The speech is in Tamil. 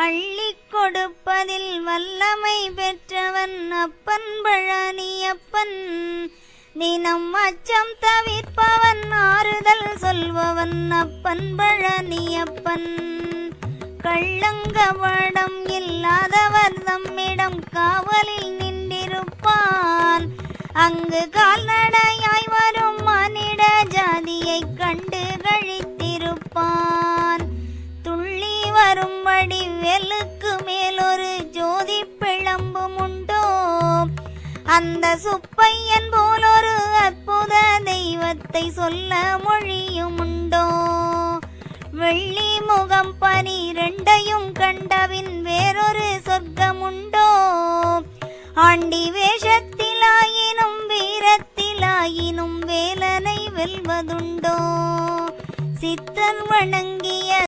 அள்ளிக் கொடுப்பதில் வல்லமை பெற்றவன் அப்பன் பழனியப்பன். தினம் அச்சம் தவிர்ப்பவன் ஆறுதல் சொல்பவன் அப்பன் பழனியப்பன். கள்ளங்கவடம் இல்லாதவர் தம்மிடம் காவலில் நின்றிருப்பான். அங்கு கால்நடையாய் வரும் மானிட ஜாதியை கண்டு கழித்திருப்பான். துள்ளி வரும்படி வெலுக்கு மேலொரு ஜோதி பிளம்பும் உண்டோ, அந்த சுப்பையன் போலொரு அற்புத தெய்வத்தை சொல்ல மொழியும் உண்டோ. வெள்ளி முகம் 12 கண்டபின் வேறொரு சொர்க்கம் உண்டோ. ஆண்டி வேஷத்திலாயினும் வீரத்திலாயினும் வேலனை வெல்வதுண்டோ. சித்தன் வணங்கிய